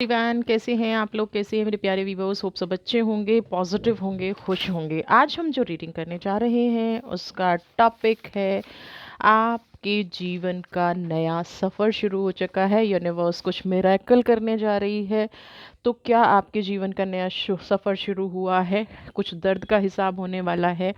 Everyone, कैसे हैं आप लोग? कैसे हैं मेरे प्यारे व्यूवर्स? होप सब अच्छे होंगे, पॉजिटिव होंगे, खुश होंगे। आज हम जो रीडिंग करने जा रहे हैं उसका टॉपिक है आपके जीवन का नया सफ़र शुरू हो चुका है। यूनिवर्स कुछ मिरेकल करने जा रही है। तो क्या आपके जीवन का नया सफ़र शुरू हुआ है? कुछ दर्द का हिसाब होने वाला है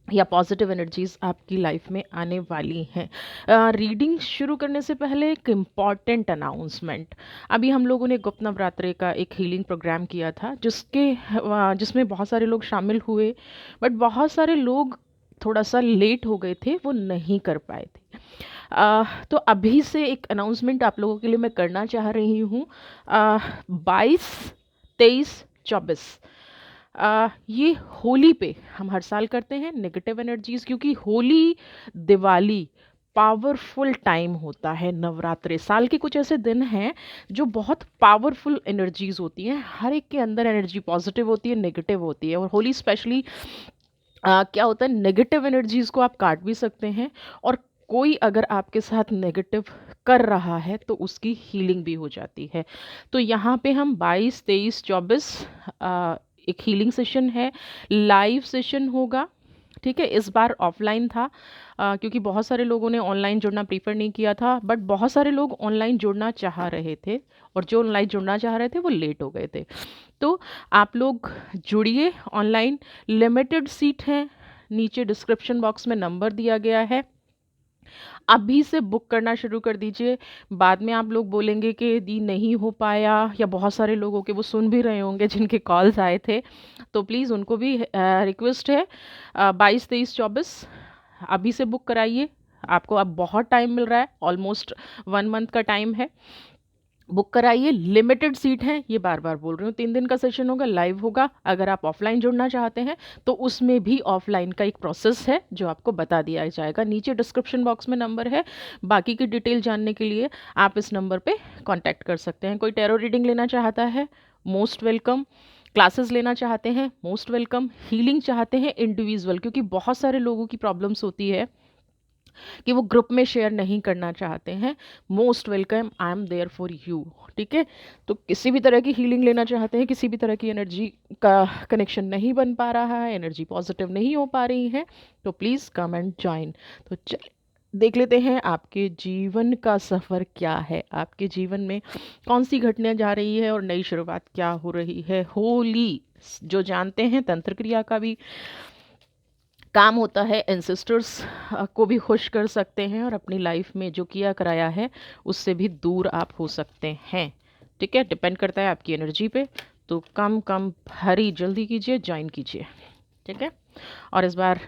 या पॉजिटिव एनर्जीज आपकी लाइफ में आने वाली हैं। रीडिंग शुरू करने से पहले एक इम्पॉर्टेंट अनाउंसमेंट। अभी हम लोगों ने गुप्त नवरात्रे का एक हीलिंग प्रोग्राम किया था जिसमें बहुत सारे लोग शामिल हुए, बट बहुत सारे लोग थोड़ा सा लेट हो गए थे, वो नहीं कर पाए थे। तो अभी से एक अनाउंसमेंट आप लोगों के लिए मैं करना चाह रही हूँ। 22, 23, 24 ये होली पे हम हर साल करते हैं नेगेटिव एनर्जीज, क्योंकि होली, दिवाली पावरफुल टाइम होता है। नवरात्रे साल के कुछ ऐसे दिन हैं जो बहुत पावरफुल एनर्जीज होती हैं। हर एक के अंदर एनर्जी पॉजिटिव होती है, नेगेटिव होती है, और होली स्पेशली क्या होता है, नेगेटिव एनर्जीज को आप काट भी सकते हैं, और कोई अगर आपके साथ नेगेटिव कर रहा है तो उसकी हीलिंग भी हो जाती है। तो यहाँ पे हम 22, 23, 24 एक हीलिंग सेशन है, लाइव सेशन होगा। ठीक है, इस बार ऑफलाइन था क्योंकि बहुत सारे लोगों ने ऑनलाइन जुड़ना प्रीफर नहीं किया था, बट बहुत सारे लोग ऑनलाइन जुड़ना चाह रहे थे, और जो ऑनलाइन जुड़ना चाह रहे थे वो लेट हो गए थे। तो आप लोग जुड़िए ऑनलाइन। लिमिटेड सीट हैं, नीचे डिस्क्रिप्शन बॉक्स में नंबर दिया गया है, अभी से बुक करना शुरू कर दीजिए। बाद में आप लोग बोलेंगे कि दी नहीं हो पाया, या बहुत सारे लोगों के वो सुन भी रहे होंगे जिनके कॉल्स आए थे, तो प्लीज़ उनको भी रिक्वेस्ट है 22, 23, 24 अभी से बुक कराइए। आपको अब बहुत टाइम मिल रहा है, ऑलमोस्ट 1 मंथ का टाइम है। बुक कराइए, लिमिटेड सीट है, ये बार बार बोल रही हूँ। 3 दिन का सेशन होगा, लाइव होगा। अगर आप ऑफलाइन जुड़ना चाहते हैं तो उसमें भी ऑफलाइन का एक प्रोसेस है जो आपको बता दिया जाएगा। नीचे डिस्क्रिप्शन बॉक्स में नंबर है, बाकी की डिटेल जानने के लिए आप इस नंबर पे कांटेक्ट कर सकते हैं। कोई टैरो रीडिंग लेना चाहता है, मोस्ट वेलकम। क्लासेस लेना चाहते हैं, मोस्ट वेलकम। हीलिंग चाहते हैं इंडिविजुअल, क्योंकि बहुत सारे लोगों की प्रॉब्लम्स होती है कि वो ग्रुप में शेयर नहीं करना चाहते हैं, most welcome, I am there for you. ठीक है, तो किसी भी तरह की हीलिंग लेना चाहते हैं, किसी भी तरह की एनर्जी का कनेक्शन नहीं बन पा रहा है, एनर्जी पॉजिटिव नहीं हो पा रही है, तो प्लीज़ कम एंड ज्वाइन। तो चल देख लेते हैं आपके जीवन का सफ़र क्या है, आपके जीवन में कौन सी घटना जा रही है और नई शुरुआत क्या हो रही है। होली, जो जानते हैं, तंत्र क्रिया का भी काम होता है, एंसेस्टर्स को भी खुश कर सकते हैं, और अपनी लाइफ में जो किया कराया है उससे भी दूर आप हो सकते हैं। ठीक है, डिपेंड करता है आपकी एनर्जी पे। तो कम कम हरी जल्दी कीजिए, ज्वाइन कीजिए। ठीक है, और इस बार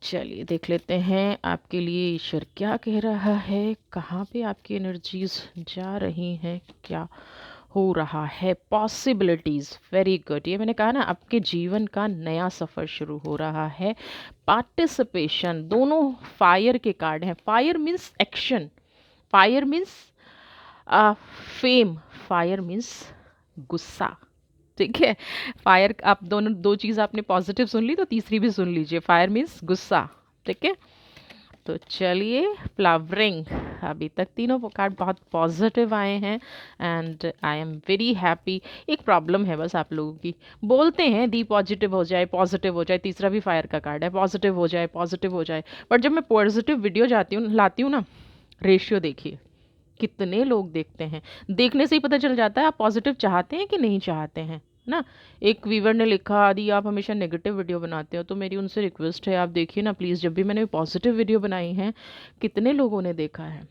चलिए देख लेते हैं आपके लिए ईश्वर क्या कह रहा है, कहाँ पे आपकी एनर्जीज जा रही हैं, क्या हो रहा है। Possibilities, very good. ये मैंने कहा ना, आपके जीवन का नया सफ़र शुरू हो रहा है। पार्टिसिपेशन, दोनों फायर के कार्ड हैं। Fire means action, fire means fame, fire means गुस्सा। ठीक है, फायर, आप दोनों दो चीज़ आपने पॉजिटिव सुन ली, तो तीसरी भी सुन लीजिए, फायर मीन्स गुस्सा। ठीक है, तो चलिए, फ्लावरिंग, अभी तक तीनों कार्ड बहुत पॉजिटिव आए हैं, and I am very happy. एक प्रॉब्लम है बस आप लोगों की, बोलते हैं दी पॉजिटिव हो जाए, पॉजिटिव हो जाए, तीसरा भी फायर का कार्ड है, पॉजिटिव हो जाए, पॉजिटिव हो जाए, बट जब मैं पॉजिटिव वीडियो लाती हूँ ना, रेशियो देखिए कितने लोग देखते हैं। देखने से ही पता चल जाता है आप पॉजिटिव चाहते हैं कि नहीं चाहते हैं ना। एक वीवर ने लिखा, आदि आप हमेशा नेगेटिव वीडियो बनाते हो, तो मेरी उनसे रिक्वेस्ट है, आप देखिए ना प्लीज़, जब भी मैंने पॉजिटिव वीडियो बनाई है कितने लोगों ने देखा है।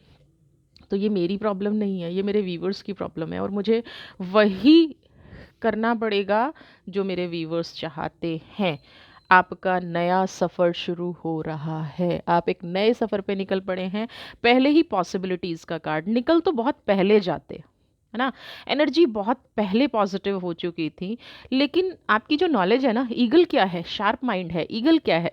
तो ये मेरी प्रॉब्लम नहीं है, ये मेरे व्यूवर्स की प्रॉब्लम है, और मुझे वही करना पड़ेगा जो मेरे व्यूवर्स चाहते हैं। आपका नया सफ़र शुरू हो रहा है, आप एक नए सफ़र पे निकल पड़े हैं। पहले ही पॉसिबिलिटीज़ का कार्ड, निकल तो बहुत पहले जाते, है ना, एनर्जी बहुत पहले पॉजिटिव हो चुकी थी, लेकिन आपकी जो नॉलेज है ना, ईगल क्या है, शार्प माइंड है। ईगल क्या है,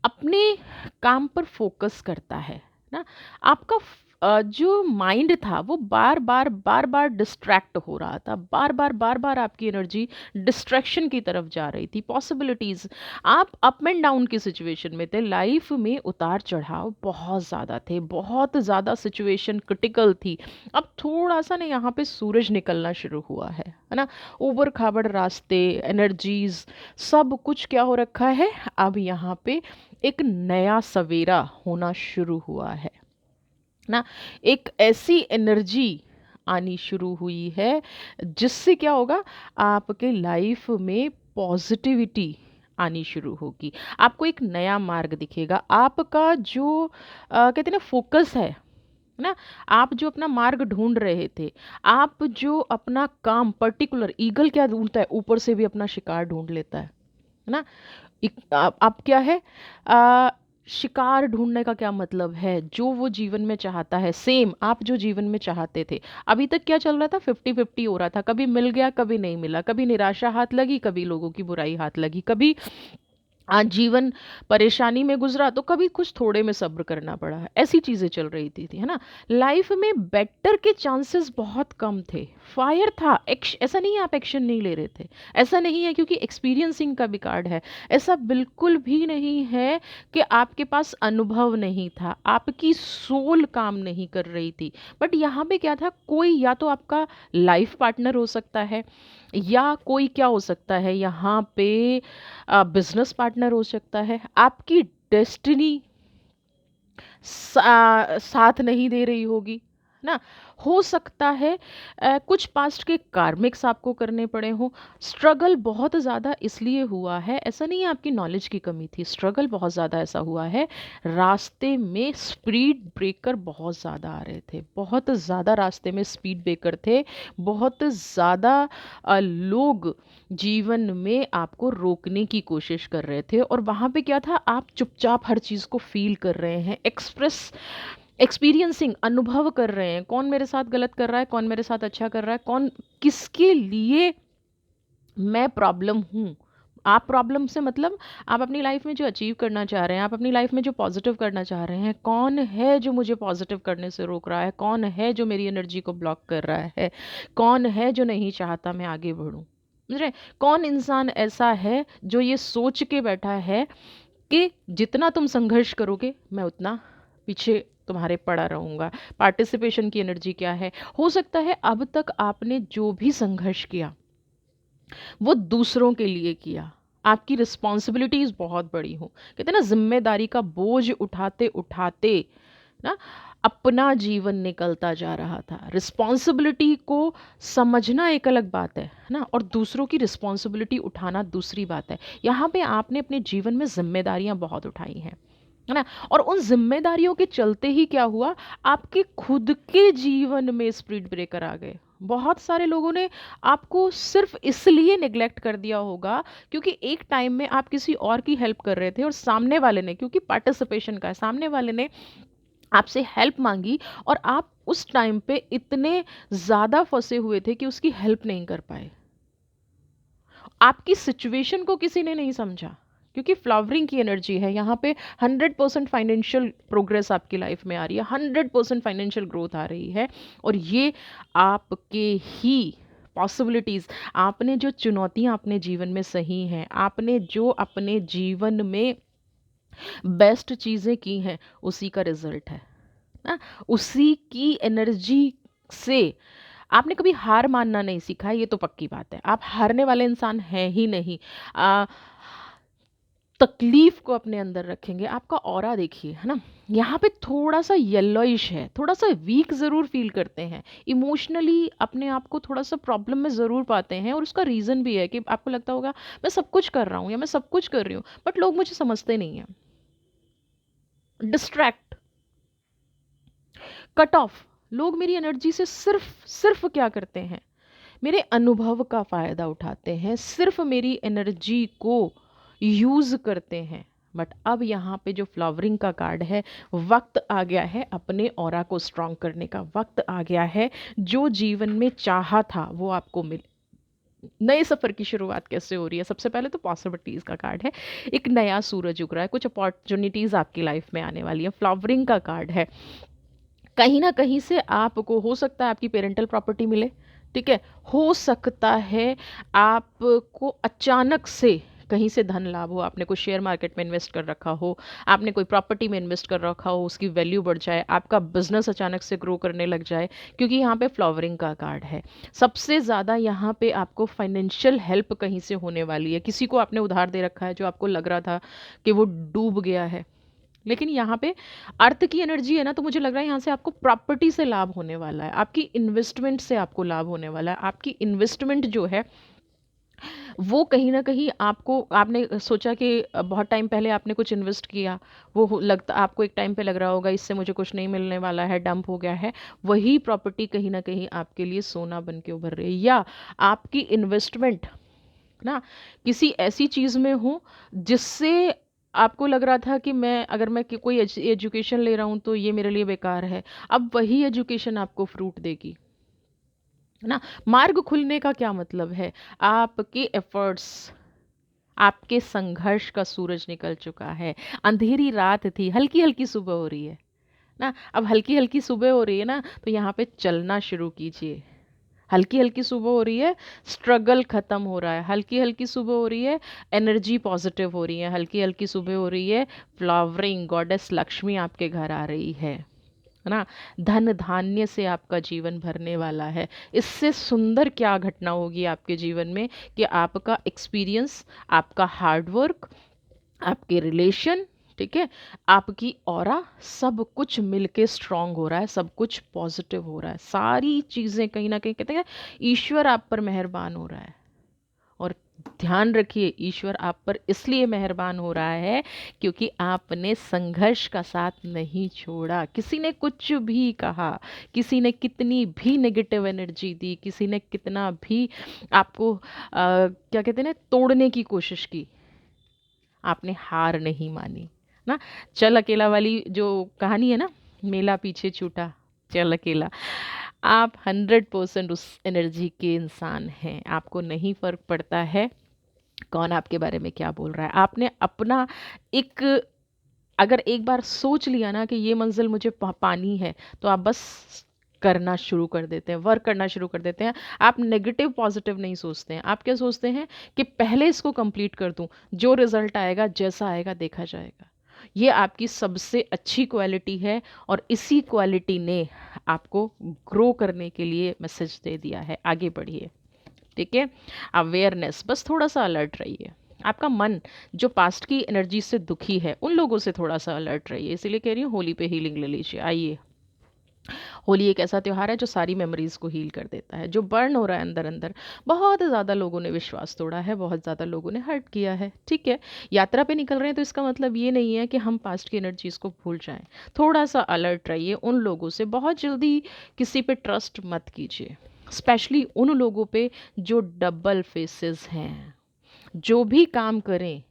अपने काम पर फोकस करता है ना। आपका जो माइंड था वो बार बार डिस्ट्रैक्ट हो रहा था, बार बार आपकी एनर्जी डिस्ट्रैक्शन की तरफ जा रही थी। पॉसिबिलिटीज़, आप अप एंड डाउन की सिचुएशन में थे, लाइफ में उतार चढ़ाव बहुत ज़्यादा थे, बहुत ज़्यादा सिचुएशन क्रिटिकल थी। अब थोड़ा सा ना यहाँ पे सूरज निकलना शुरू हुआ है ना। ऊबड़ खाबड़ रास्ते, एनर्जीज, सब कुछ क्या हो रखा है, अब यहाँ पे एक नया सवेरा होना शुरू हुआ है ना। एक ऐसी एनर्जी आनी शुरू हुई है जिससे क्या होगा, आपके लाइफ में पॉजिटिविटी आनी शुरू होगी। आपको एक नया मार्ग दिखेगा। आपका जो कहते हैं ना फोकस है ना, आप जो अपना मार्ग ढूंढ रहे थे, आप जो अपना काम पर्टिकुलर, ईगल क्या ढूंढता है, ऊपर से भी अपना शिकार ढूंढ लेता है ना। आप क्या है, आ, शिकार ढूंढने का क्या मतलब है, जो वो जीवन में चाहता है, सेम आप जो जीवन में चाहते थे। अभी तक क्या चल रहा था, 50-50 हो रहा था, कभी मिल गया कभी नहीं मिला, कभी निराशा हाथ लगी, कभी लोगों की बुराई हाथ लगी, कभी आज जीवन परेशानी में गुजरा तो कभी कुछ थोड़े में सब्र करना पड़ा, ऐसी चीज़ें चल रही थी है ना। लाइफ में बेटर के चांसेस बहुत कम थे। फायर था, ऐसा नहीं है आप एक्शन नहीं ले रहे थे, ऐसा नहीं है क्योंकि एक्सपीरियंसिंग का भी कार्ड है, ऐसा बिल्कुल भी नहीं है कि आपके पास अनुभव नहीं था, आपकी सोल काम नहीं कर रही थी। बट यहाँ पे क्या था, कोई या तो आपका लाइफ पार्टनर हो सकता है, या कोई क्या हो सकता है यहाँ पे, बिजनेस पार्टनर हो सकता है, आपकी डेस्टिनी साथ नहीं दे रही होगी ना। हो सकता है कुछ पास्ट के कार्मिक्स आपको करने पड़े हो। स्ट्रगल बहुत ज़्यादा इसलिए हुआ है, ऐसा नहीं है आपकी नॉलेज की कमी थी, स्ट्रगल बहुत ज़्यादा ऐसा हुआ है, रास्ते में स्पीड ब्रेकर बहुत ज़्यादा आ रहे थे, बहुत ज़्यादा रास्ते में स्पीड ब्रेकर थे, बहुत ज़्यादा लोग जीवन में आपको रोकने की कोशिश कर रहे थे। और वहाँ पे क्या था, आप चुपचाप हर चीज़ को फील कर रहे हैं, एक्सपीरियंसिंग, अनुभव कर रहे हैं, कौन मेरे साथ गलत कर रहा है, कौन मेरे साथ अच्छा कर रहा है, कौन किसके लिए मैं प्रॉब्लम हूँ। आप प्रॉब्लम से मतलब आप अपनी लाइफ में जो अचीव करना चाह रहे हैं, आप अपनी लाइफ में जो पॉजिटिव करना चाह रहे हैं, कौन है जो मुझे पॉजिटिव करने से रोक रहा है, कौन है जो मेरी एनर्जी को ब्लॉक कर रहा है, कौन है जो नहीं चाहता मैं आगे बढ़ूँ, समझ रहे हैं? कौन इंसान ऐसा है जो ये सोच के बैठा है कि जितना तुम संघर्ष करोगे मैं उतना पीछे तुम्हारे पड़ा रहूँगा। पार्टिसिपेशन की एनर्जी क्या है, हो सकता है अब तक आपने जो भी संघर्ष किया वो दूसरों के लिए किया, आपकी रिस्पॉन्सिबिलिटीज बहुत बड़ी हो, कहते हैं ना जिम्मेदारी का बोझ उठाते उठाते ना अपना जीवन निकलता जा रहा था। रिस्पॉन्सिबिलिटी को समझना एक अलग बात है ना, और दूसरों की रिस्पॉन्सिबिलिटी उठाना दूसरी बात है। यहाँ पे आपने अपने जीवन में जिम्मेदारियां बहुत उठाई हैं, है ना, और उन जिम्मेदारियों के चलते ही क्या हुआ, आपके खुद के जीवन में स्पीड ब्रेकर आ गए। बहुत सारे लोगों ने आपको सिर्फ इसलिए निग्लेक्ट कर दिया होगा क्योंकि एक टाइम में आप किसी और की हेल्प कर रहे थे, और सामने वाले ने, क्योंकि पार्टिसिपेशन का है, सामने वाले ने आपसे हेल्प मांगी, और आप उस टाइम पे इतने ज़्यादा फंसे हुए थे कि उसकी हेल्प नहीं कर पाए। आपकी सिचुएशन को किसी ने नहीं समझा, क्योंकि फ्लावरिंग की एनर्जी है यहाँ पे। 100% फाइनेंशियल प्रोग्रेस आपकी लाइफ में आ रही है, 100% फाइनेंशियल ग्रोथ आ रही है, और ये आपके ही पॉसिबिलिटीज़, आपने जो चुनौतियाँ अपने जीवन में सही हैं, आपने जो अपने जीवन में बेस्ट चीज़ें की हैं, उसी का रिजल्ट है ना। उसी की एनर्जी से आपने कभी हार मानना नहीं सीखा है, ये तो पक्की बात है, आप हारने वाले इंसान हैं ही नहीं। आ, तकलीफ को अपने अंदर रखेंगे। आपका ऑरा देखिए, है ना, यहाँ पे थोड़ा सा येलोइश है, थोड़ा सा वीक ज़रूर फील करते हैं, इमोशनली अपने आप को थोड़ा सा प्रॉब्लम में ज़रूर पाते हैं, और उसका रीज़न भी है कि आपको लगता होगा मैं सब कुछ कर रहा हूँ या मैं सब कुछ कर रही हूँ, बट लोग मुझे समझते नहीं हैं। डिस्ट्रैक्ट, कट ऑफ, लोग मेरी एनर्जी से सिर्फ सिर्फ क्या करते हैं, मेरे अनुभव का फ़ायदा उठाते हैं, सिर्फ मेरी एनर्जी को यूज़ करते हैं। बट अब यहाँ पे जो फ्लावरिंग का कार्ड है, वक्त आ गया है अपने ऑरा को स्ट्रॉन्ग करने का, वक्त आ गया है, जो जीवन में चाहा था वो आपको मिले। नए सफ़र की शुरुआत कैसे हो रही है, सबसे पहले तो पॉसिबिलिटीज़ का कार्ड है, एक नया सूरज उग रहा है, कुछ अपॉर्चुनिटीज़ आपकी लाइफ में आने वाली है। फ्लावरिंग का कार्ड है, कहीं न कहीं से आपको हो सकता है आपकी पेरेंटल प्रॉपर्टी मिले, ठीक है? हो सकता है आपको अचानक से कहीं से धन लाभ हो, आपने कोई शेयर मार्केट में इन्वेस्ट कर रखा हो, आपने कोई प्रॉपर्टी में इन्वेस्ट कर रखा हो, उसकी वैल्यू बढ़ जाए, आपका बिज़नेस अचानक से ग्रो करने लग जाए, क्योंकि यहाँ पे फ्लावरिंग का कार्ड है। सबसे ज़्यादा यहाँ पे आपको फाइनेंशियल हेल्प कहीं से होने वाली है। किसी को आपने उधार दे रखा है जो आपको लग रहा था कि वो डूब गया है, लेकिन यहाँ पे अर्थ की एनर्जी है ना, तो मुझे लग रहा है यहाँ से आपको प्रॉपर्टी से लाभ होने वाला है, आपकी इन्वेस्टमेंट से आपको लाभ होने वाला है। आपकी इन्वेस्टमेंट जो है वो कहीं न कहीं आपको, आपने सोचा कि बहुत टाइम पहले आपने कुछ इन्वेस्ट किया, वो लगता आपको एक टाइम पे लग रहा होगा इससे मुझे कुछ नहीं मिलने वाला है, डंप हो गया है। वही प्रॉपर्टी कहीं न कहीं आपके लिए सोना बन के उभर रही है, या आपकी इन्वेस्टमेंट ना किसी ऐसी चीज़ में हो जिससे आपको लग रहा था कि मैं अगर मैं कोई एजुकेशन ले रहा हूँ तो ये मेरे लिए बेकार है, अब वही एजुकेशन आपको फ्रूट देगी, है ना? मार्ग खुलने का क्या मतलब है? आपके एफर्ट्स, आपके संघर्ष का सूरज निकल चुका है। अंधेरी रात थी, हल्की हल्की सुबह हो रही है ना। अब हल्की हल्की सुबह हो रही है ना, तो यहाँ पे चलना शुरू कीजिए। हल्की हल्की सुबह हो रही है, स्ट्रगल खत्म हो रहा है। हल्की हल्की सुबह हो रही है, एनर्जी पॉजिटिव हो रही है। हल्की हल्की सुबह हो रही है, फ्लावरिंग गॉडेस लक्ष्मी आपके घर आ रही है ना। धन धान्य से आपका जीवन भरने वाला है। इससे सुंदर क्या घटना होगी आपके जीवन में कि आपका एक्सपीरियंस, आपका हार्डवर्क, आपके रिलेशन, ठीक है, आपकी ऑरा, सब कुछ मिलके स्ट्रांग हो रहा है, सब कुछ पॉजिटिव हो रहा है। सारी चीज़ें कहीं ना कहीं कहते हैं ईश्वर आप पर मेहरबान हो रहा है। और ध्यान रखिए, ईश्वर आप पर इसलिए मेहरबान हो रहा है क्योंकि आपने संघर्ष का साथ नहीं छोड़ा। किसी ने कुछ भी कहा, किसी ने कितनी भी नेगेटिव एनर्जी दी, किसी ने कितना भी आपको क्या कहते हैं ना, तोड़ने की कोशिश की, आपने हार नहीं मानी ना। चल अकेला वाली जो कहानी है ना, मेला पीछे छूटा चल अकेला, आप 100% उस एनर्जी के इंसान हैं। आपको नहीं फर्क पड़ता है कौन आपके बारे में क्या बोल रहा है। आपने अपना एक, अगर एक बार सोच लिया ना कि ये मंजिल मुझे पानी है, तो आप बस करना शुरू कर देते हैं, वर्क करना शुरू कर देते हैं। आप नेगेटिव पॉजिटिव नहीं सोचते हैं। आप क्या सोचते हैं कि पहले इसको कंप्लीट कर दूं, जो रिजल्ट आएगा जैसा आएगा देखा जाएगा। ये आपकी सबसे अच्छी क्वालिटी है, और इसी क्वालिटी ने आपको ग्रो करने के लिए मैसेज दे दिया है। आगे बढ़िए, ठीक है। अवेयरनेस, बस थोड़ा सा अलर्ट रहिए। आपका मन जो पास्ट की एनर्जी से दुखी है, उन लोगों से थोड़ा सा अलर्ट रहिए। इसीलिए कह रही हूँ होली पे हीलिंग ले लीजिए। आइए, होली एक ऐसा त्यौहार है जो सारी मेमोरीज को हील कर देता है। जो बर्न हो रहा है अंदर अंदर, बहुत ज़्यादा लोगों ने विश्वास तोड़ा है, बहुत ज़्यादा लोगों ने हर्ट किया है, ठीक है। यात्रा पे निकल रहे हैं तो इसका मतलब ये नहीं है कि हम पास्ट की एनर्जीज को भूल जाएं। थोड़ा सा अलर्ट रहिए उन लोगों से। बहुत जल्दी किसी पे ट्रस्ट मत कीजिए, स्पेशली उन लोगों पे जो डबल फेसेस हैं। जो भी काम करें,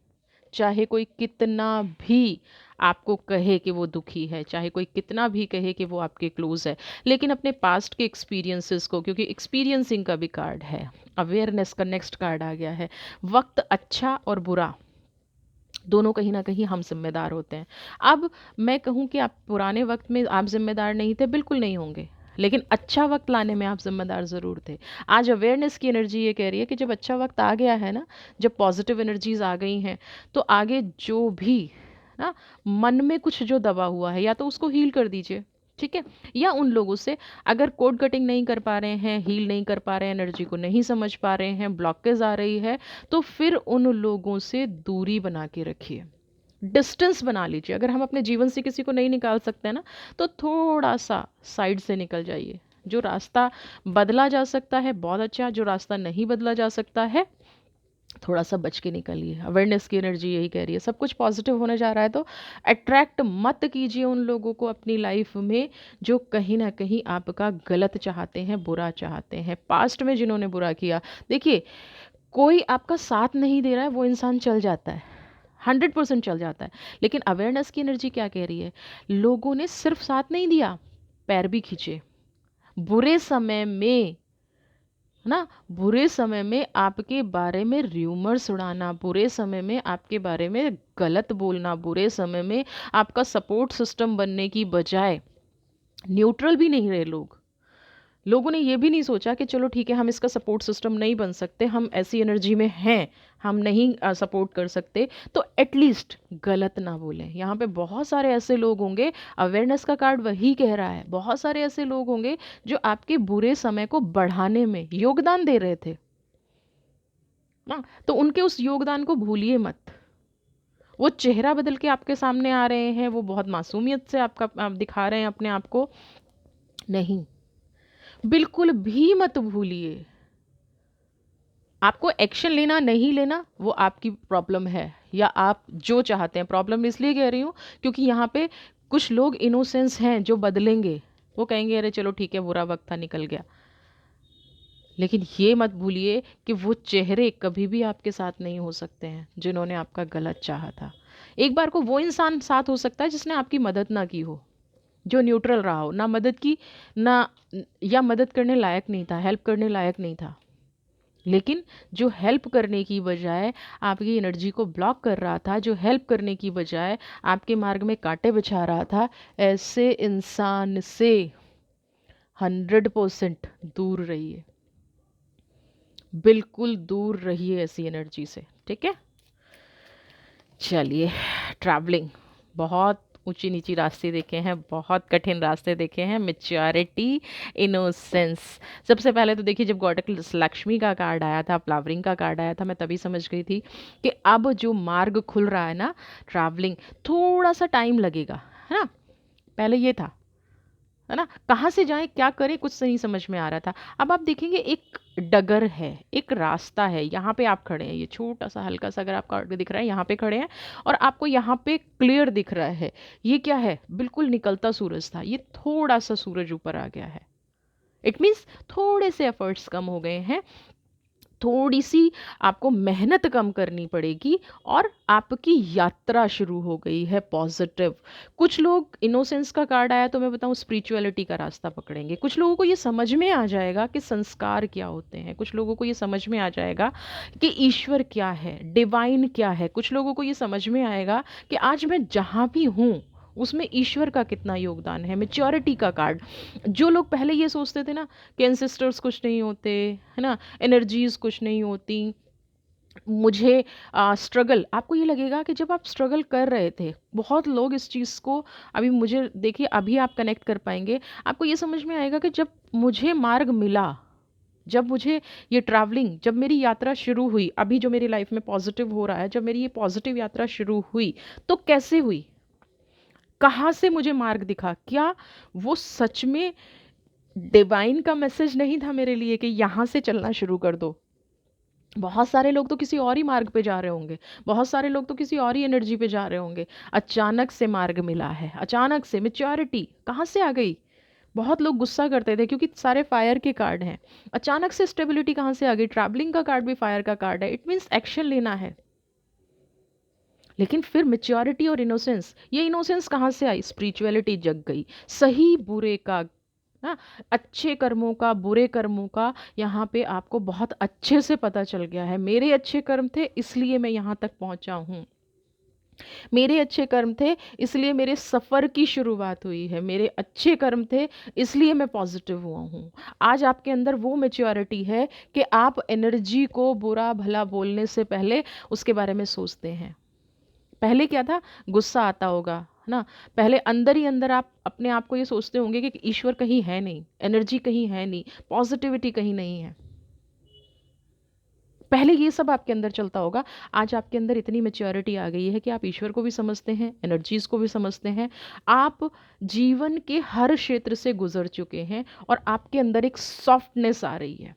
चाहे कोई कितना भी आपको कहे कि वो दुखी है, चाहे कोई कितना भी कहे कि वो आपके क्लोज है, लेकिन अपने पास्ट के एक्सपीरियंसेस को, क्योंकि एक्सपीरियंसिंग का भी कार्ड है, अवेयरनेस का नेक्स्ट कार्ड आ गया है। वक्त अच्छा और बुरा दोनों कहीं ना कहीं हम जिम्मेदार होते हैं। अब मैं कहूँ कि आप पुराने वक्त में आप जिम्मेदार नहीं थे, बिल्कुल नहीं होंगे, लेकिन अच्छा वक्त लाने में आप जिम्मेदार ज़रूर थे। आज अवेयरनेस की एनर्जी ये कह रही है कि जब अच्छा वक्त आ गया है ना, जब पॉजिटिव एनर्जीज आ गई हैं, तो आगे जो भी ना मन में कुछ जो दबा हुआ है, या तो उसको हील कर दीजिए, ठीक है। या उन लोगों से अगर कोड कटिंग नहीं कर पा रहे हैं, हील नहीं कर पा रहे हैं, एनर्जी को नहीं समझ पा रहे हैं, ब्लॉकेज आ रही है, तो फिर उन लोगों से दूरी बना के रखिए, डिस्टेंस बना लीजिए। अगर हम अपने जीवन से किसी को नहीं निकाल सकते ना, तो थोड़ा सा साइड से निकल जाइए। जो रास्ता बदला जा सकता है बहुत अच्छा, जो रास्ता नहीं बदला जा सकता है थोड़ा सा बच के निकलिए। अवेयरनेस की एनर्जी यही कह रही है। सब कुछ पॉजिटिव होने जा रहा है, तो अट्रैक्ट मत कीजिए उन लोगों को अपनी लाइफ में जो कहीं ना कहीं आपका गलत चाहते हैं, बुरा चाहते हैं। पास्ट में जिन्होंने बुरा किया, देखिए कोई आपका साथ नहीं दे रहा है, वो इंसान चल जाता है, 100% चल जाता है। लेकिन अवेयरनेस की एनर्जी क्या कह रही है, लोगों ने सिर्फ साथ नहीं दिया, पैर भी खींचे बुरे समय में, है ना। बुरे समय में आपके बारे में र्यूमर्स उड़ाना, बुरे समय में आपके बारे में गलत बोलना, बुरे समय में आपका सपोर्ट सिस्टम बनने की बजाय न्यूट्रल भी नहीं रहे लोग। लोगों ने ये भी नहीं सोचा कि चलो ठीक है, हम इसका सपोर्ट सिस्टम नहीं बन सकते, हम ऐसी एनर्जी में हैं, हम नहीं सपोर्ट कर सकते, तो एटलीस्ट गलत ना बोलें। यहाँ पे बहुत सारे ऐसे लोग होंगे, अवेयरनेस का कार्ड वही कह रहा है, बहुत सारे ऐसे लोग होंगे जो आपके बुरे समय को बढ़ाने में योगदान दे रहे थे ना, तो उनके उस योगदान को भूलिए मत। वो चेहरा बदल के आपके सामने आ रहे हैं, वो बहुत मासूमियत से आपका आप दिखा रहे हैं अपने आप को, नहीं, बिल्कुल भी मत भूलिए। आपको एक्शन लेना नहीं लेना वो आपकी प्रॉब्लम है, या आप जो चाहते हैं। प्रॉब्लम इसलिए कह रही हूँ क्योंकि यहाँ पे कुछ लोग इनोसेंस हैं जो बदलेंगे, वो कहेंगे अरे चलो ठीक है, बुरा वक्त था, निकल गया। लेकिन ये मत भूलिए कि वो चेहरे कभी भी आपके साथ नहीं हो सकते हैं जिन्होंने आपका गलत चाहा था। एक बार को वो इंसान साथ हो सकता है जिसने आपकी मदद ना की हो, जो न्यूट्रल रहा हो, ना मदद की, ना, या मदद करने लायक नहीं था, हेल्प करने लायक नहीं था, लेकिन जो हेल्प करने की बजाय आपकी एनर्जी को ब्लॉक कर रहा था, जो हेल्प करने की बजाय आपके मार्ग में कांटे बिछा रहा था, ऐसे इंसान से 100% दूर रहिए, बिल्कुल दूर रहिए ऐसी एनर्जी से, ठीक है। चलिए, ट्रैवलिंग, बहुत ऊंची नीची रास्ते देखे हैं, बहुत कठिन रास्ते देखे हैं, मेच्योरिटी, इनोसेंस। सबसे पहले तो देखिए, जब गॉड लक्ष्मी का कार्ड आया था, फ्लावरिंग का कार्ड आया था, मैं तभी समझ गई थी कि अब जो मार्ग खुल रहा है ना, ट्रैवलिंग, थोड़ा सा टाइम लगेगा, है ना। पहले ये था, है ना, कहाँ से जाएं क्या करें कुछ नहीं समझ में आ रहा था। अब आप देखेंगे एक डगर है, एक रास्ता है, यहाँ पे आप खड़े हैं, ये छोटा सा हल्का सा अगर आपका दिख रहा है, यहाँ पे खड़े हैं और आपको यहाँ पे क्लियर दिख रहा है, ये क्या है, बिल्कुल निकलता सूरज था, ये थोड़ा सा सूरज ऊपर आ गया है। इट मीन्स थोड़े से एफर्ट्स कम हो गए हैं, थोड़ी सी आपको मेहनत कम करनी पड़ेगी और आपकी यात्रा शुरू हो गई है पॉजिटिव। कुछ लोग, इनोसेंस का कार्ड आया तो मैं बताऊं, स्पिरिचुअलिटी का रास्ता पकड़ेंगे। कुछ लोगों को ये समझ में आ जाएगा कि संस्कार क्या होते हैं, कुछ लोगों को ये समझ में आ जाएगा कि ईश्वर क्या है, डिवाइन क्या है, कुछ लोगों को ये समझ में आएगा कि आज मैं जहाँ भी हूँ उसमें ईश्वर का कितना योगदान है। मेच्योरिटी का कार्ड, जो लोग पहले ये सोचते थे ना कि एंसेस्टर्स कुछ नहीं होते, है ना, एनर्जीज कुछ नहीं होती, मुझे स्ट्रगल, आपको ये लगेगा कि जब आप स्ट्रगल कर रहे थे, बहुत लोग इस चीज़ को, अभी मुझे देखिए, अभी आप कनेक्ट कर पाएंगे, आपको ये समझ में आएगा कि जब मुझे मार्ग मिला, जब मुझे ये ट्रैवलिंग, जब मेरी यात्रा शुरू हुई, अभी जो मेरी लाइफ में पॉजिटिव हो रहा है, जब मेरी ये पॉजिटिव यात्रा शुरू हुई, तो कैसे हुई, कहाँ से मुझे मार्ग दिखा, क्या वो सच में डिवाइन का मैसेज नहीं था मेरे लिए कि यहाँ से चलना शुरू कर दो। बहुत सारे लोग तो किसी और ही मार्ग पे जा रहे होंगे, बहुत सारे लोग तो किसी और ही एनर्जी पे जा रहे होंगे, अचानक से मार्ग मिला है, अचानक से मेच्योरिटी कहाँ से आ गई। बहुत लोग गुस्सा करते थे क्योंकि सारे फायर के कार्ड हैं, अचानक से स्टेबिलिटी कहाँ से आ गई। ट्रैवलिंग का कार्ड भी फायर का कार्ड है, इट मीन्स एक्शन लेना है। लेकिन फिर मेच्योरिटी और इनोसेंस, ये इनोसेंस कहाँ से आई, स्पिरिचुअलिटी जग गई, सही बुरे का, ना, अच्छे कर्मों का, बुरे कर्मों का, यहाँ पे आपको बहुत अच्छे से पता चल गया है। मेरे अच्छे कर्म थे इसलिए मैं यहाँ तक पहुँचा हूँ, मेरे अच्छे कर्म थे इसलिए मेरे सफ़र की शुरुआत हुई है, मेरे अच्छे कर्म थे इसलिए मैं पॉजिटिव हुआ हूँ। आज आपके अंदर वो मेच्योरिटी है कि आप एनर्जी को बुरा भला बोलने से पहले उसके बारे में सोचते हैं। पहले क्या था, गुस्सा आता होगा, है ना, पहले अंदर ही अंदर आप अपने आप को ये सोचते होंगे कि ईश्वर कहीं है नहीं, एनर्जी कहीं है नहीं, पॉजिटिविटी कहीं नहीं है, पहले ये सब आपके अंदर चलता होगा। आज आपके अंदर इतनी मेच्योरिटी आ गई है कि आप ईश्वर को भी समझते हैं, एनर्जीज को भी समझते हैं, आप जीवन के हर क्षेत्र से गुजर चुके हैं और आपके अंदर एक सॉफ्टनेस आ रही है।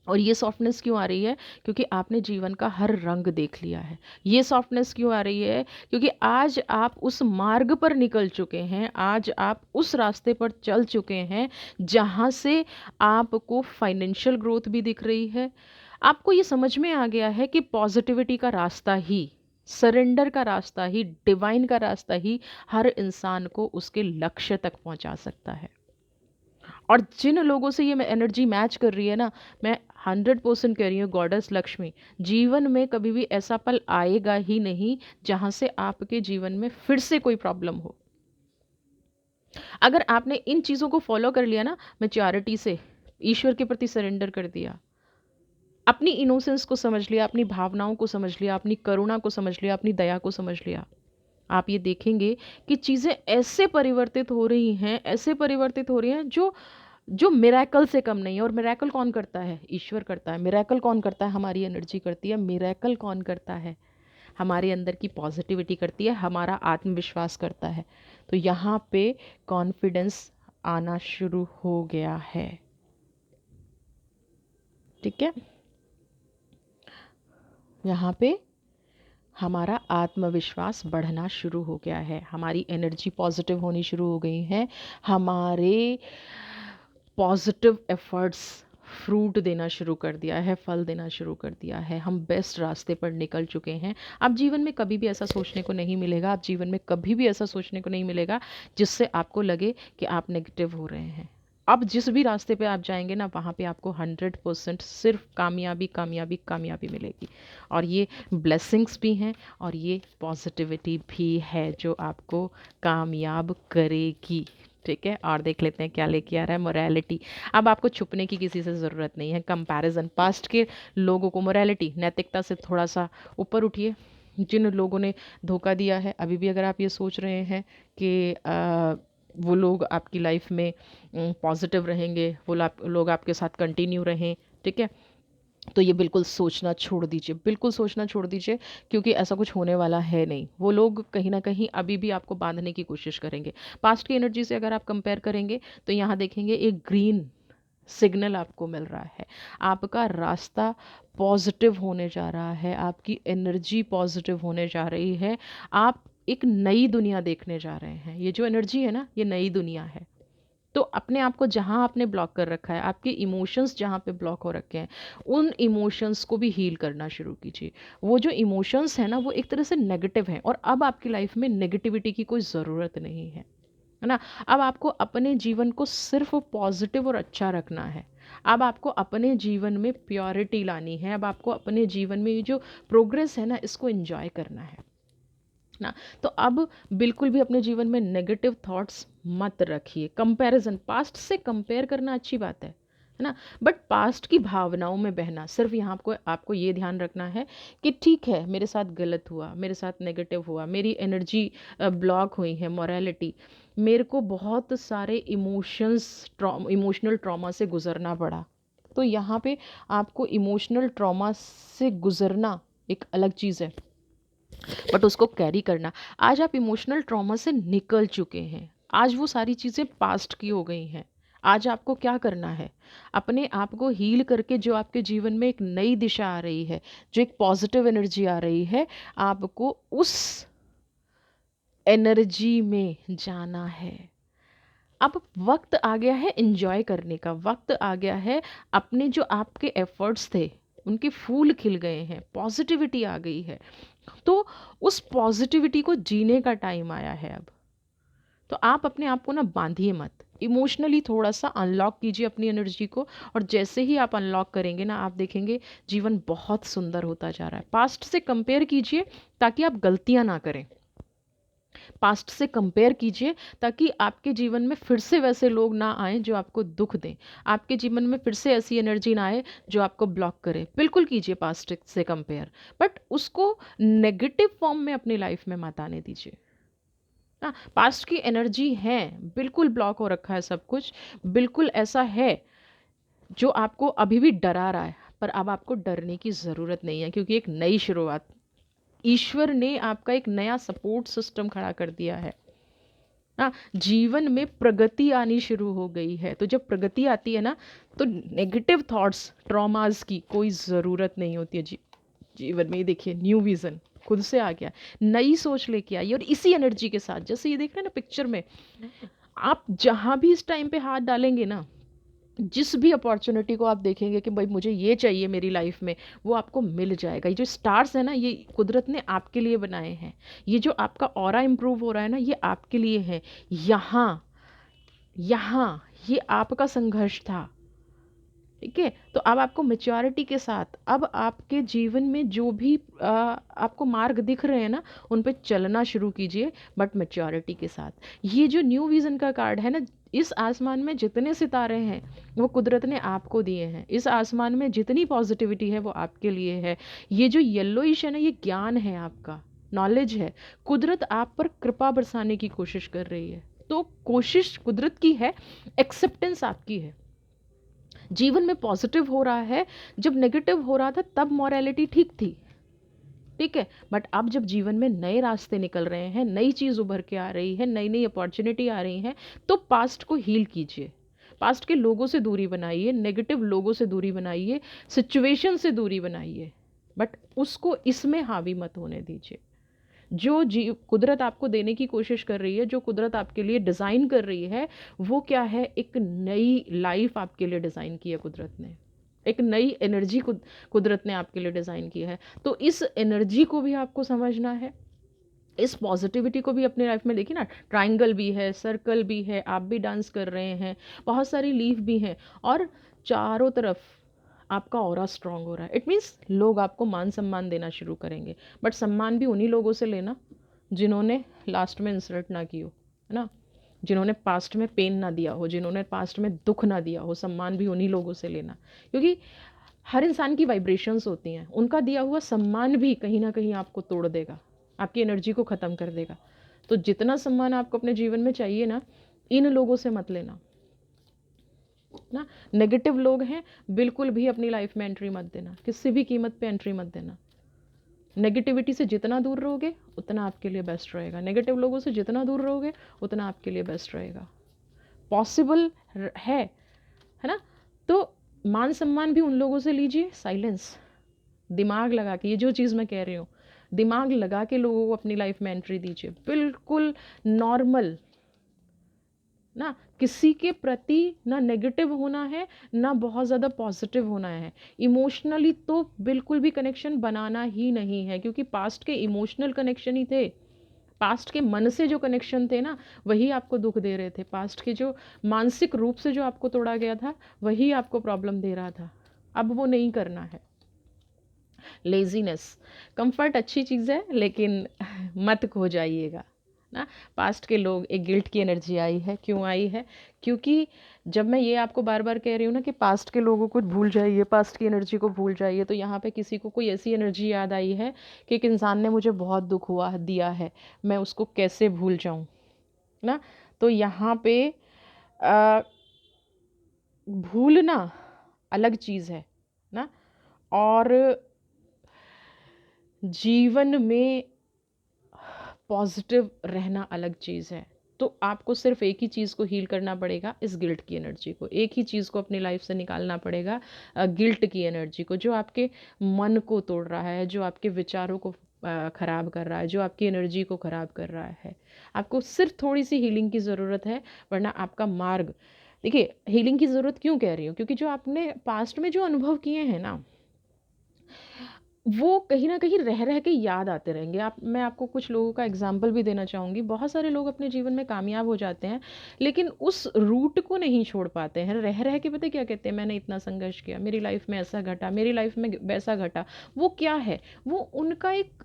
और ये सॉफ्टनेस क्यों आ रही है, क्योंकि आपने जीवन का हर रंग देख लिया है। ये सॉफ्टनेस क्यों आ रही है, क्योंकि आज आप उस मार्ग पर निकल चुके हैं, आज आप उस रास्ते पर चल चुके हैं जहाँ से आपको फाइनेंशियल ग्रोथ भी दिख रही है। आपको ये समझ में आ गया है कि पॉजिटिविटी का रास्ता ही, सरेंडर का रास्ता ही, डिवाइन का रास्ता ही हर इंसान को उसके लक्ष्य तक पहुंचा सकता है। और जिन लोगों से ये एनर्जी मैच कर रही है ना, मैं 100% कह रही हूँ, गॉडेस लक्ष्मी, जीवन में कभी भी ऐसा पल आएगा ही नहीं जहाँ से आपके जीवन में फिर से कोई प्रॉब्लम हो। अगर आपने इन चीज़ों को फॉलो कर लिया ना, मैच्योरिटी से ईश्वर के प्रति सरेंडर कर दिया, अपनी इनोसेंस को समझ लिया, अपनी भावनाओं को समझ लिया, अपनी करुणा को समझ लिया, अपनी दया को समझ लिया, आप ये देखेंगे कि चीज़ें ऐसे परिवर्तित हो रही हैं, ऐसे परिवर्तित हो रही हैं जो जो मिरेकल से कम नहीं है। और मिरेकल कौन करता है? ईश्वर करता है। मिरेकल कौन करता है? हमारी एनर्जी करती है। मिरेकल कौन करता है? हमारे अंदर की पॉजिटिविटी करती है, हमारा आत्मविश्वास करता है। तो यहाँ पे कॉन्फिडेंस आना शुरू हो गया है। ठीक है, यहाँ पे हमारा आत्मविश्वास बढ़ना शुरू हो गया है, हमारी एनर्जी पॉजिटिव होनी शुरू हो गई है, हमारे पॉजिटिव एफर्ट्स फ्रूट देना शुरू कर दिया है, फल देना शुरू कर दिया है, हम बेस्ट रास्ते पर निकल चुके हैं। अब जीवन में कभी भी ऐसा सोचने को नहीं मिलेगा, अब जीवन में कभी भी ऐसा सोचने को नहीं मिलेगा जिससे आपको लगे कि आप नेगेटिव हो रहे हैं। अब जिस भी रास्ते पे आप जाएंगे ना, वहाँ पे आपको 100% सिर्फ कामयाबी कामयाबी कामयाबी मिलेगी। और ये ब्लेसिंग्स भी हैं और ये पॉजिटिविटी भी है जो आपको कामयाब करेगी। ठीक है, और देख लेते हैं क्या लेके आ रहा है मोरालिटी। अब आपको छुपने की किसी से ज़रूरत नहीं है। कंपैरिजन, पास्ट के लोगों को मोरालिटी, नैतिकता से थोड़ा सा ऊपर उठिए। जिन लोगों ने धोखा दिया है, अभी भी अगर आप ये सोच रहे हैं कि वो लोग आपकी लाइफ में पॉजिटिव रहेंगे, वो लोग आपके साथ कंटिन्यू रहें, ठीक है, तो ये बिल्कुल सोचना छोड़ दीजिए, बिल्कुल सोचना छोड़ दीजिए, क्योंकि ऐसा कुछ होने वाला है नहीं। वो लोग कहीं ना कहीं अभी भी आपको बांधने की कोशिश करेंगे। पास्ट की एनर्जी से अगर आप कंपेयर करेंगे तो यहाँ देखेंगे एक ग्रीन सिग्नल आपको मिल रहा है, आपका रास्ता पॉजिटिव होने जा रहा है, आपकी एनर्जी पॉजिटिव होने जा रही है, आप एक नई दुनिया देखने जा रहे हैं। ये जो एनर्जी है ना, ये नई दुनिया है। तो अपने आप को जहाँ आपने ब्लॉक कर रखा है, आपके इमोशंस जहाँ पे ब्लॉक हो रखे हैं, उन इमोशंस को भी हील करना शुरू कीजिए। वो जो इमोशंस हैं ना, वो एक तरह से नेगेटिव हैं और अब आपकी लाइफ में नेगेटिविटी की कोई ज़रूरत नहीं है ना। अब आपको अपने जीवन को सिर्फ पॉजिटिव और अच्छा रखना है। अब आपको अपने जीवन में प्योरिटी लानी है। अब आपको अपने जीवन में ये जो प्रोग्रेस है ना, इसको एंजॉय करना है ना। तो अब बिल्कुल भी अपने जीवन में नेगेटिव थॉट्स मत रखिए। कंपैरिजन, पास्ट से कंपेयर करना अच्छी बात है ना, बट पास्ट की भावनाओं में बहना, सिर्फ यहाँ आपको आपको ये ध्यान रखना है कि ठीक है, मेरे साथ गलत हुआ, मेरे साथ नेगेटिव हुआ, मेरी एनर्जी ब्लॉक हुई है, मोरालिटी, मेरे को बहुत सारे इमोशनल ट्रॉमा से गुजरना पड़ा। तो यहाँ पे आपको इमोशनल ट्रॉमा से गुजरना एक अलग चीज़ है, बट उसको कैरी करना। आज आप इमोशनल ट्रॉमा से निकल चुके हैं, आज वो सारी चीज़ें पास्ट की हो गई हैं। आज आपको क्या करना है? अपने आप को हील करके जो आपके जीवन में एक नई दिशा आ रही है, जो एक पॉजिटिव एनर्जी आ रही है, आपको उस एनर्जी में जाना है। अब वक्त आ गया है एंजॉय करने का, वक्त आ गया है अपने जो आपके एफर्ट्स थे उनके फूल खिल गए हैं, पॉजिटिविटी आ गई है, तो उस पॉजिटिविटी को जीने का टाइम आया है अब। तो आप अपने आप को ना बांधिए मत, इमोशनली थोड़ा सा अनलॉक कीजिए अपनी एनर्जी को। और जैसे ही आप अनलॉक करेंगे ना, आप देखेंगे जीवन बहुत सुंदर होता जा रहा है। पास्ट से कंपेयर कीजिए ताकि आप गलतियां ना करें, पास्ट से कंपेयर कीजिए ताकि आपके जीवन में फिर से वैसे लोग ना आए जो आपको दुख दें, आपके जीवन में फिर से ऐसी एनर्जी ना आए जो आपको ब्लॉक करे। बिल्कुल कीजिए पास्ट से कंपेयर, बट उसको नेगेटिव फॉर्म में अपनी लाइफ में मत आने दीजिए। हाँ, पास्ट की एनर्जी है, बिल्कुल ब्लॉक हो रखा है सब कुछ, बिल्कुल ऐसा है जो आपको अभी भी डरा रहा है, पर अब आपको डरने की ज़रूरत नहीं है, क्योंकि एक नई शुरुआत, ईश्वर ने आपका एक नया सपोर्ट सिस्टम खड़ा कर दिया है। हाँ, जीवन में प्रगति आनी शुरू हो गई है। तो जब प्रगति आती है ना, तो नेगेटिव थॉट्स, ट्रॉमास की कोई ज़रूरत नहीं होती है जीवन में। ये देखिए, न्यू विज़न खुद से आ गया, नई सोच लेके आई, और इसी एनर्जी के साथ, जैसे ये देख रहे हैं ना पिक्चर में, आप जहाँ भी इस टाइम पे हाथ डालेंगे ना, जिस भी अपॉर्चुनिटी को आप देखेंगे कि भाई मुझे ये चाहिए मेरी लाइफ में, वो आपको मिल जाएगा। ये जो स्टार्स है ना, ये कुदरत ने आपके लिए बनाए हैं। ये जो आपका ऑरा इम्प्रूव हो रहा है ना, ये आपके लिए है। यहाँ यहाँ ये आपका संघर्ष था, ठीक है। तो अब आपको मैच्योरिटी के साथ, अब आपके जीवन में जो भी आपको मार्ग दिख रहे हैं ना, उन पे चलना शुरू कीजिए, बट मैच्योरिटी के साथ। ये जो न्यू विज़न का कार्ड है ना, इस आसमान में जितने सितारे हैं वो कुदरत ने आपको दिए हैं। इस आसमान में जितनी पॉजिटिविटी है वो आपके लिए है। ये जो येलोइश है ना, ये ज्ञान है आपका, नॉलेज है। कुदरत आप पर कृपा बरसाने की कोशिश कर रही है। तो कोशिश कुदरत की है, एक्सेप्टेंस आपकी है। जीवन में पॉजिटिव हो रहा है, जब नेगेटिव हो रहा था तब मॉरलिटी ठीक थी, ठीक है। बट अब जब जीवन में नए रास्ते निकल रहे हैं, नई चीज़ उभर के आ रही है, नई नई अपॉर्चुनिटी आ रही हैं, तो पास्ट को हील कीजिए। पास्ट के लोगों से दूरी बनाइए, नेगेटिव लोगों से दूरी बनाइए, सिचुएशन से दूरी बनाइए, बट उसको इसमें हावी मत होने दीजिए। जो जी कुदरत आपको देने की कोशिश कर रही है, जो कुदरत आपके लिए डिज़ाइन कर रही है, वो क्या है? एक नई लाइफ आपके लिए डिज़ाइन की है कुदरत ने। एक नई एनर्जी कुदरत ने आपके लिए डिज़ाइन की है। तो इस एनर्जी को भी आपको समझना है, इस पॉजिटिविटी को भी अपनी लाइफ में। देखिए ना, ट्रायंगल भी है, सर्कल भी है, आप भी डांस कर रहे हैं, बहुत सारी लीफ भी हैं, और चारों तरफ आपका ऑरा स्ट्रांग हो रहा है। इट मीन्स लोग आपको मान सम्मान देना शुरू करेंगे, बट सम्मान भी उन्हीं लोगों से लेना जिन्होंने लास्ट में इंसल्ट ना की हो, है ना, जिन्होंने पास्ट में पेन ना दिया हो, जिन्होंने पास्ट में दुख ना दिया हो। सम्मान भी उन्हीं लोगों से लेना, क्योंकि हर इंसान की वाइब्रेशंस होती हैं। उनका दिया हुआ सम्मान भी कहीं ना कहीं आपको तोड़ देगा, आपकी एनर्जी को ख़त्म कर देगा। तो जितना सम्मान आपको अपने जीवन में चाहिए ना, इन लोगों से मत लेना ना। नेगेटिव लोग हैं, बिल्कुल भी अपनी लाइफ में एंट्री मत देना, किसी भी कीमत पे एंट्री मत देना। नेगेटिविटी से जितना दूर रहोगे उतना आपके लिए बेस्ट रहेगा। नेगेटिव लोगों से जितना दूर रहोगे उतना आपके लिए बेस्ट रहेगा। पॉसिबल है ना। तो मान सम्मान भी उन लोगों से लीजिए, साइलेंस, दिमाग लगा के, ये जो चीज़ मैं कह रही हूँ, दिमाग लगा के लोगों को अपनी लाइफ में एंट्री दीजिए, बिल्कुल नॉर्मल ना। किसी के प्रति ना नेगेटिव होना है, ना बहुत ज़्यादा पॉजिटिव होना है। इमोशनली तो बिल्कुल भी कनेक्शन बनाना ही नहीं है, क्योंकि पास्ट के इमोशनल कनेक्शन ही थे। पास्ट के मन से जो कनेक्शन थे ना, वही आपको दुख दे रहे थे। पास्ट के जो मानसिक रूप से जो आपको तोड़ा गया था, वही आपको प्रॉब्लम दे रहा था। अब वो नहीं करना है। लेजीनेस, कंफर्ट अच्छी चीज़ है, लेकिन मत खो जाइएगा ना। पास्ट के लोग, एक गिल्ट की एनर्जी आई है। क्यों आई है? क्योंकि जब मैं ये आपको बार बार कह रही हूँ ना कि पास्ट के लोगों को भूल जाइए, पास्ट की एनर्जी को भूल जाइए, तो यहाँ पे किसी को कोई ऐसी एनर्जी याद आई है कि एक इंसान ने मुझे बहुत दुख हुआ दिया है, मैं उसको कैसे भूल जाऊँ ना। तो यहाँ पे आ, भूलना अलग चीज़ है ना, और जीवन में पॉजिटिव रहना अलग चीज़ है। तो आपको सिर्फ एक ही चीज़ को हील करना पड़ेगा, इस गिल्ट की एनर्जी को। एक ही चीज़ को अपनी लाइफ से निकालना पड़ेगा, गिल्ट की एनर्जी को, जो आपके मन को तोड़ रहा है, जो आपके विचारों को ख़राब कर रहा है, जो आपकी एनर्जी को ख़राब कर रहा है। आपको सिर्फ थोड़ी सी हीलिंग की ज़रूरत है, वरना आपका मार्ग। देखिए, हीलिंग की ज़रूरत क्यों कह रही हूँ? क्योंकि जो आपने पास्ट में जो अनुभव किए हैं ना, वो कहीं न कहीं रह रह के याद आते रहेंगे। मैं आपको कुछ लोगों का एग्ज़ाम्पल भी देना चाहूँगी। बहुत सारे लोग अपने जीवन में कामयाब हो जाते हैं, लेकिन उस रूट को नहीं छोड़ पाते हैं। रह रह के पता है क्या कहते हैं? मैंने इतना संघर्ष किया, मेरी लाइफ़ में ऐसा घटा, मेरी लाइफ़ में वैसा घटा। वो क्या है? वो उनका एक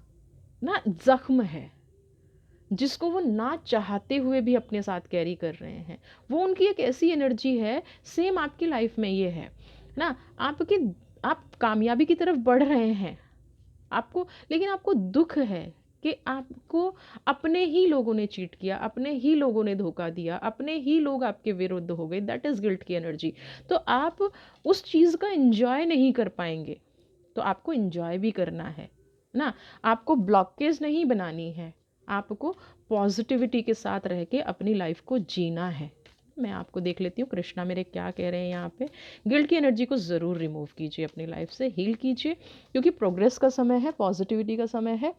ना ज़ख्म है, जिसको वो ना चाहते हुए भी अपने साथ कैरी कर रहे हैं। वो उनकी एक ऐसी एनर्जी है, सेम आपकी लाइफ़ में ये है ना। आप कामयाबी की तरफ बढ़ रहे हैं, आपको, लेकिन आपको दुख है कि आपको अपने ही लोगों ने चीट किया, अपने ही लोगों ने धोखा दिया, अपने ही लोग आपके विरुद्ध हो गए। दैट इज़ गिल्ट की एनर्जी। तो आप उस चीज़ का एंजॉय नहीं कर पाएंगे। तो आपको एंजॉय भी करना है ना। आपको ब्लॉकेज नहीं बनानी है, आपको पॉजिटिविटी के साथ रह के अपनी लाइफ को जीना है। मैं आपको देख लेती हूँ कृष्णा मेरे क्या कह रहे हैं यहाँ पे। गिल्ट की एनर्जी को ज़रूर रिमूव कीजिए, अपनी लाइफ से हील कीजिए, क्योंकि प्रोग्रेस का समय है, पॉजिटिविटी का समय है,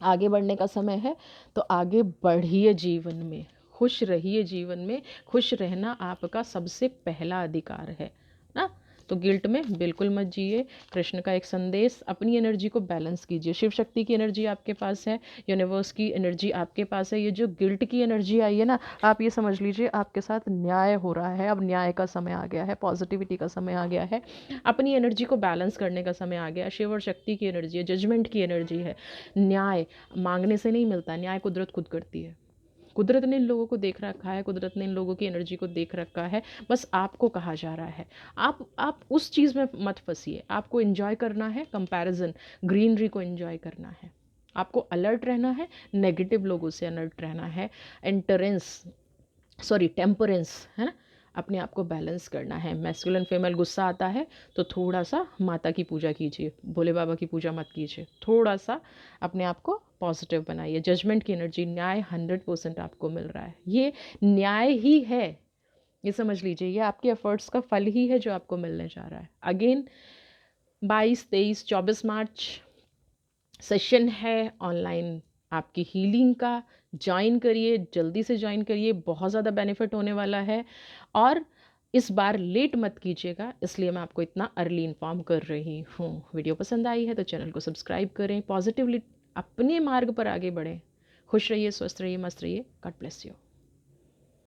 आगे बढ़ने का समय है। तो आगे बढ़िए जीवन में, खुश रहिए जीवन में। खुश रहना आपका सबसे पहला अधिकार है ना। तो गिल्ट में बिल्कुल मत जिए। कृष्ण का एक संदेश, अपनी एनर्जी को बैलेंस कीजिए। शिव शक्ति की एनर्जी आपके पास है, यूनिवर्स की एनर्जी आपके पास है। ये जो गिल्ट की एनर्जी आई है ना, आप ये समझ लीजिए आपके साथ न्याय हो रहा है। अब न्याय का समय आ गया है, पॉजिटिविटी का समय आ गया है, अपनी एनर्जी को बैलेंस करने का समय आ गया है। शिव और शक्ति की एनर्जी है, जजमेंट की एनर्जी है। न्याय मांगने से नहीं मिलता, न्याय कुदरत खुद करती है। कुदरत ने इन लोगों को देख रखा है, कुदरत ने इन लोगों की एनर्जी को देख रखा है, बस आपको कहा जा रहा है। आप उस चीज़ में मत फंसिए। आपको एंजॉय करना है कंपैरिजन, ग्रीनरी को एंजॉय करना है। आपको अलर्ट रहना है, नेगेटिव लोगों से अलर्ट रहना है। टेम्परेंस है ना, अपने आप को बैलेंस करना है। मैस्कुलिन फीमेल गुस्सा आता है तो थोड़ा सा माता की पूजा कीजिए, भोले बाबा की पूजा मत कीजिए। थोड़ा सा अपने आप को पॉजिटिव बनाइए। जजमेंट की एनर्जी, न्याय 100% आपको मिल रहा है। ये न्याय ही है, ये समझ लीजिए। ये आपके एफर्ट्स का फल ही है जो आपको मिलने जा रहा है। अगेन 22, 23, 24 मार्च सेशन है ऑनलाइन आपकी हीलिंग का। ज्वाइन करिए, जल्दी से ज्वाइन करिए, बहुत ज़्यादा बेनिफिट होने वाला है। और इस बार लेट मत कीजिएगा, इसलिए मैं आपको इतना अर्ली इन्फॉर्म कर रही हूँ। वीडियो पसंद आई है तो चैनल को सब्सक्राइब करें, पॉजिटिवली अपने मार्ग पर आगे बढ़ें। खुश रहिए, स्वस्थ रहिए, मस्त रहिए। God bless you.